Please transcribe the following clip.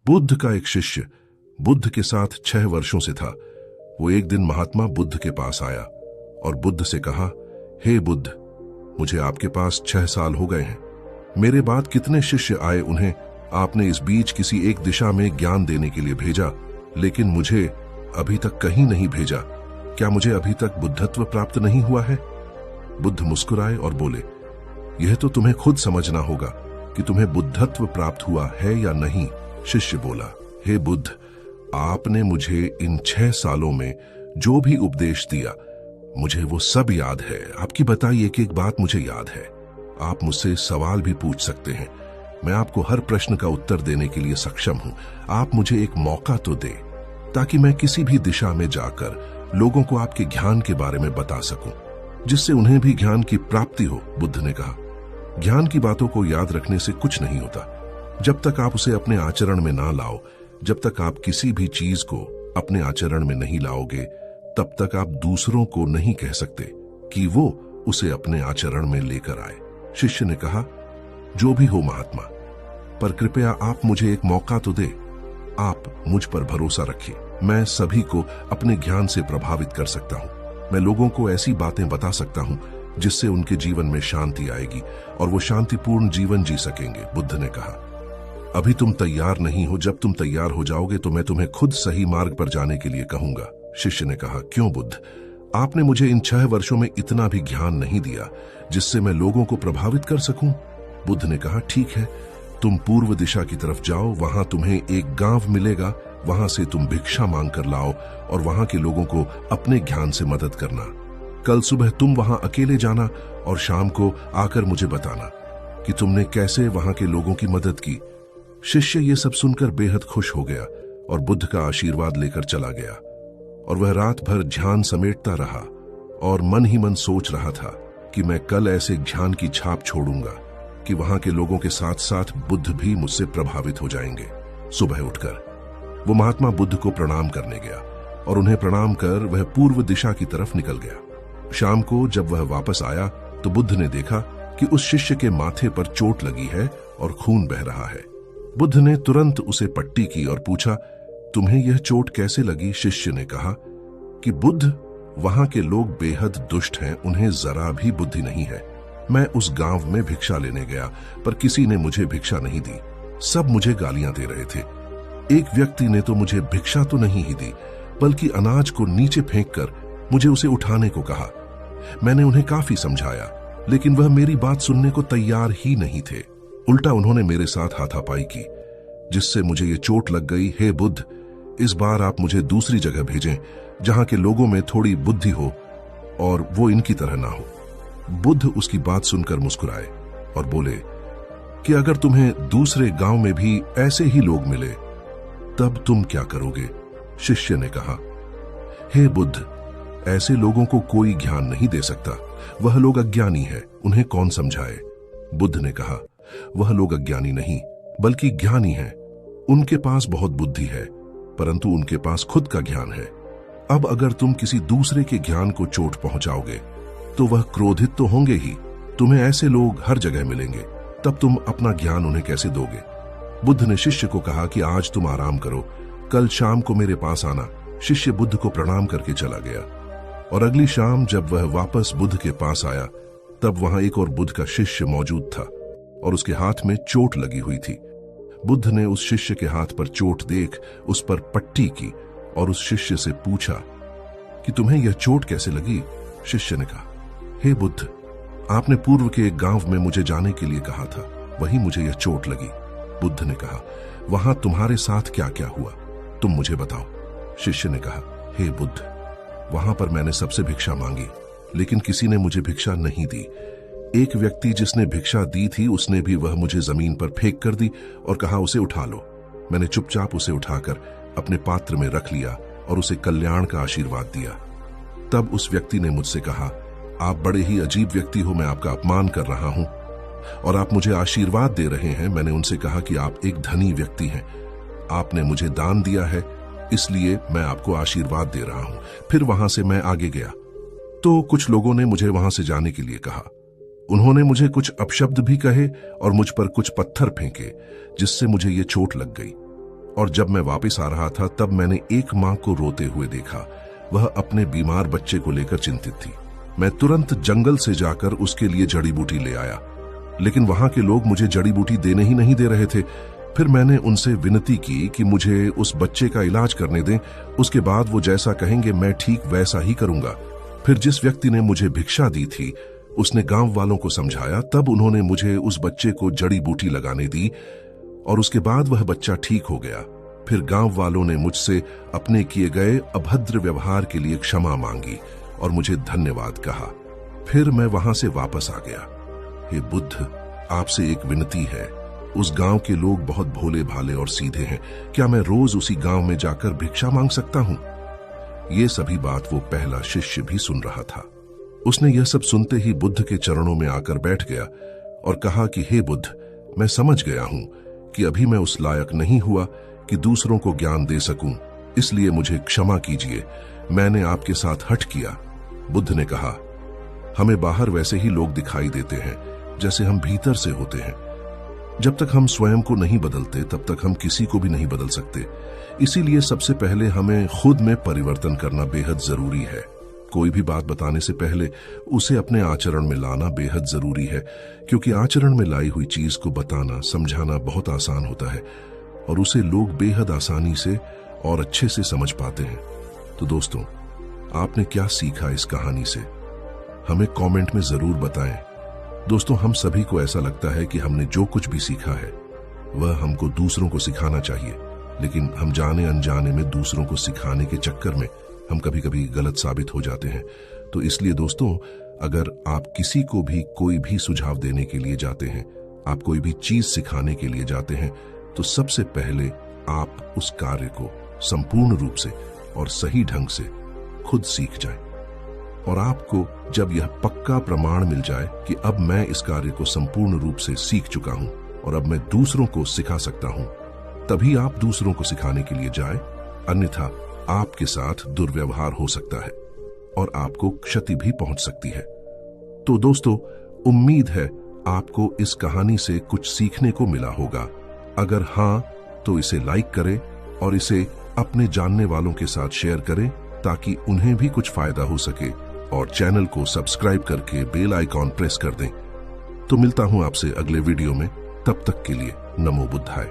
बुद्ध का एक शिष्य बुद्ध के साथ 6 वर्षों से था। वो एक दिन महात्मा बुद्ध के पास आया और बुद्ध से कहा, हे बुद्ध, मुझे आपके पास 6 साल हो गए हैं। मेरे बाद कितने शिष्य आए, उन्हें आपने इस बीच किसी एक दिशा में ज्ञान देने के लिए भेजा, लेकिन मुझे अभी तक कहीं नहीं भेजा। क्या मुझे अभी तक बुद्धत्व प्राप्त नहीं हुआ है? बुद्ध मुस्कुराए और बोले, यह तो तुम्हें खुद समझना होगा कि तुम्हें बुद्धत्व प्राप्त हुआ है या नहीं। शिष्य बोला, हे बुद्ध, आपने मुझे इन 6 सालों में जो भी उपदेश दिया, मुझे वो सब याद है। आपकी बताई एक एक बात मुझे याद है। आप मुझसे सवाल भी पूछ सकते हैं, मैं आपको हर प्रश्न का उत्तर देने के लिए सक्षम हूं। आप मुझे एक मौका तो दे, ताकि मैं किसी भी दिशा में जाकर लोगों को आपके ज्ञान के बारे में बता सकूं, जिससे उन्हें भी ज्ञान की प्राप्ति हो। बुद्ध ने कहा, ज्ञान की बातों को याद रखने से कुछ नहीं होता। जब तक आप उसे अपने आचरण में ना लाओ, जब तक आप किसी भी चीज को अपने आचरण में नहीं लाओगे, तब तक आप दूसरों को नहीं कह सकते कि वो उसे अपने आचरण में लेकर आए। शिष्य ने कहा, जो भी हो महात्मा, पर कृपया आप मुझे एक मौका तो दे। आप मुझ पर भरोसा रखिए, मैं सभी को अपने ज्ञान से प्रभावित कर सकता हूं। मैं लोगों को ऐसी बातें बता सकता हूं जिससे उनके जीवन में शांति आएगी और वो शांतिपूर्ण जीवन जी सकेंगे। बुद्ध ने कहा, अभी तुम तैयार नहीं हो। जब तुम तैयार हो जाओगे तो मैं तुम्हें खुद सही मार्ग पर जाने के लिए कहूंगा। शिष्य ने कहा, क्यों बुद्ध? आपने मुझे इन 6 वर्षों में इतना भी ज्ञान नहीं दिया जिससे मैं लोगों को प्रभावित कर सकूं। बुद्ध ने कहा, ठीक है, तुम पूर्व दिशा की तरफ जाओ, वहां तुम्हें एक गांव मिलेगा, वहां से तुम भिक्षा मांग कर लाओ और वहां के लोगों को अपने ज्ञान से मदद करना। कल सुबह तुम वहां अकेले जाना और शाम को आकर मुझे बताना कि तुमने कैसे वहां के लोगों की मदद की। शिष्य ये सब सुनकर बेहद खुश हो गया और बुद्ध का आशीर्वाद लेकर चला गया। और वह रात भर ध्यान समेटता रहा और मन ही मन सोच रहा था कि मैं कल ऐसे ध्यान की छाप छोड़ूंगा कि वहां के लोगों के साथ साथ बुद्ध भी मुझसे प्रभावित हो जाएंगे। सुबह उठकर वो महात्मा बुद्ध को प्रणाम करने गया और उन्हें प्रणाम कर वह पूर्व दिशा की तरफ निकल गया। शाम को जब वह वापस आया तो बुद्ध ने देखा कि उस शिष्य के माथे पर चोट लगी है और खून बह रहा है। बुद्ध ने तुरंत उसे पट्टी की और पूछा, तुम्हें यह चोट कैसे लगी? शिष्य ने कहा कि बुद्ध, वहां के लोग बेहद दुष्ट हैं, उन्हें जरा भी बुद्धि नहीं है। मैं उस गांव में भिक्षा लेने गया, पर किसी ने मुझे भिक्षा नहीं दी। सब मुझे गालियां दे रहे थे। एक व्यक्ति ने तो मुझे भिक्षा तो नहीं ही दी, बल्कि अनाज को नीचे फेंककर मुझे उसे उठाने को कहा। मैंने उन्हें काफी समझाया, लेकिन वह मेरी बात सुनने को तैयार ही नहीं थे। उल्टा उन्होंने मेरे साथ हाथापाई की, जिससे मुझे ये चोट लग गई। हे बुद्ध, इस बार आप मुझे दूसरी जगह भेजें जहां के लोगों में थोड़ी बुद्धि हो और वो इनकी तरह ना हो। बुद्ध उसकी बात सुनकर मुस्कुराए और बोले कि अगर तुम्हें दूसरे गांव में भी ऐसे ही लोग मिले, तब तुम क्या करोगे? शिष्य ने कहा, हे बुद्ध, ऐसे लोगों को कोई ज्ञान नहीं दे सकता। वह लोग अज्ञानी है, उन्हें कौन समझाए? बुद्ध ने कहा, वह लोग अज्ञानी नहीं बल्कि ज्ञानी हैं। उनके पास बहुत बुद्धि है, परंतु उनके पास खुद का ज्ञान है। अब अगर तुम किसी दूसरे के ज्ञान को चोट पहुंचाओगे तो वह क्रोधित तो होंगे ही। तुम्हें ऐसे लोग हर जगह मिलेंगे, तब तुम अपना ज्ञान उन्हें कैसे दोगे? बुद्ध ने शिष्य को कहा कि आज तुम आराम करो, कल शाम को मेरे पास आना। शिष्य बुद्ध को प्रणाम करके चला गया और अगली शाम जब वह वापस बुद्ध के पास आया, तब वहां एक और बुद्ध का शिष्य मौजूद था और उसके हाथ में चोट लगी हुई थी। बुद्ध ने उस शिष्य के हाथ पर चोट देख उस पर पट्टी की और उस शिष्य से पूछा कि तुम्हें यह चोट कैसे लगी? शिष्य ने कहा, हे बुद्ध, आपने पूर्व के एक गांव में मुझे जाने के लिए कहा था, वहीं मुझे यह चोट लगी। बुद्ध ने कहा, वहां तुम्हारे साथ क्या क्या हुआ, तुम मुझे बताओ। शिष्य ने कहा, हे बुद्ध, वहां पर मैंने सबसे भिक्षा मांगी, लेकिन किसी ने मुझे भिक्षा नहीं दी। एक व्यक्ति जिसने भिक्षा दी थी, उसने भी वह मुझे जमीन पर फेंक कर दी और कहा, उसे उठा लो। मैंने चुपचाप उसे उठाकर अपने पात्र में रख लिया और उसे कल्याण का आशीर्वाद दिया। तब उस व्यक्ति ने मुझसे कहा, आप बड़े ही अजीब व्यक्ति हो, मैं आपका अपमान कर रहा हूं और आप मुझे आशीर्वाद दे रहे हैं। मैंने उनसे कहा कि आप एक धनी व्यक्ति हैं, आपने मुझे दान दिया है, इसलिए मैं आपको आशीर्वाद दे रहा हूं। फिर वहां से मैं आगे गया तो कुछ लोगों ने मुझे वहां से जाने के लिए कहा। उन्होंने मुझे कुछ अपशब्द भी कहे और मुझ पर कुछ पत्थर फेंके, जिससे मुझे ये चोट लग गई। और जब मैं वापस आ रहा था तब मैंने एक मां को रोते हुए देखा। वह अपने बीमार बच्चे को लेकर चिंतित थी। मैं तुरंत जंगल से जाकर उसके लिए जड़ी बूटी ले आया, लेकिन वहां के लोग मुझे जड़ी बूटी देने ही नहीं दे रहे थे। फिर मैंने उनसे विनती की कि मुझे उस बच्चे का इलाज करने दें, उसके बाद वो जैसा कहेंगे मैं ठीक वैसा ही करूंगा। फिर जिस व्यक्ति ने मुझे भिक्षा दी थी उसने गांव वालों को समझाया, तब उन्होंने मुझे उस बच्चे को जड़ी बूटी लगाने दी और उसके बाद वह बच्चा ठीक हो गया। फिर गांव वालों ने मुझसे अपने किए गए अभद्र व्यवहार के लिए क्षमा मांगी और मुझे धन्यवाद कहा। फिर मैं वहां से वापस आ गया। हे बुद्ध, आपसे एक विनती है। उस गांव के लोग बहुत भोले भाले और सीधे हैं। क्या मैं रोज उसी गांव में जाकर भिक्षा मांग सकता हूं? ये सभी बात वो पहला शिष्य भी सुन रहा था। उसने यह सब सुनते ही बुद्ध के चरणों में आकर बैठ गया और कहा कि हे बुद्ध, मैं समझ गया हूं कि अभी मैं उस लायक नहीं हुआ कि दूसरों को ज्ञान दे सकूं, इसलिए मुझे क्षमा कीजिए। मैंने आपके साथ हठ किया। बुद्ध ने कहा, हमें बाहर वैसे ही लोग दिखाई देते हैं जैसे हम भीतर से होते हैं। जब तक हम स्वयं को नहीं बदलते तब तक हम किसी को भी नहीं बदल सकते। इसीलिए सबसे पहले हमें खुद में परिवर्तन करना बेहद जरूरी है। कोई भी बात बताने से पहले उसे अपने आचरण में लाना बेहद जरूरी है, क्योंकि आचरण में लाई हुई चीज को बताना समझाना बहुत आसान होता है और उसे लोग बेहद आसानी से और अच्छे से समझ पाते हैं। तो दोस्तों, आपने क्या सीखा इस कहानी से? हमें कमेंट में जरूर बताएं। दोस्तों, हम सभी को ऐसा लगता है कि हमने जो कुछ भी सीखा है वह हमको दूसरों को सिखाना चाहिए, लेकिन हम जाने अनजाने में दूसरों को सिखाने के चक्कर में हम कभी कभी गलत साबित हो जाते हैं। तो इसलिए दोस्तों, अगर आप किसी को भी कोई भी सुझाव देने के लिए जाते हैं, आप कोई भी चीज सिखाने के लिए जाते हैं, तो सबसे पहले आप उस कार्य को संपूर्ण रूप से और सही ढंग से खुद सीख जाएं। और आपको जब यह पक्का प्रमाण मिल जाए कि अब मैं इस कार्य को संपूर्ण रूप से सीख चुका हूं और अब मैं दूसरों को सिखा सकता हूं, तभी आप दूसरों को सिखाने के लिए जाएं। अन्यथा आपके साथ दुर्व्यवहार हो सकता है और आपको क्षति भी पहुंच सकती है। तो दोस्तों, उम्मीद है आपको इस कहानी से कुछ सीखने को मिला होगा। अगर हां, तो इसे लाइक करें और इसे अपने जानने वालों के साथ शेयर करें ताकि उन्हें भी कुछ फायदा हो सके, और चैनल को सब्सक्राइब करके बेल आइकॉन प्रेस कर दें। तो मिलता हूं आपसे अगले वीडियो में। तब तक के लिए नमो बुद्धाय।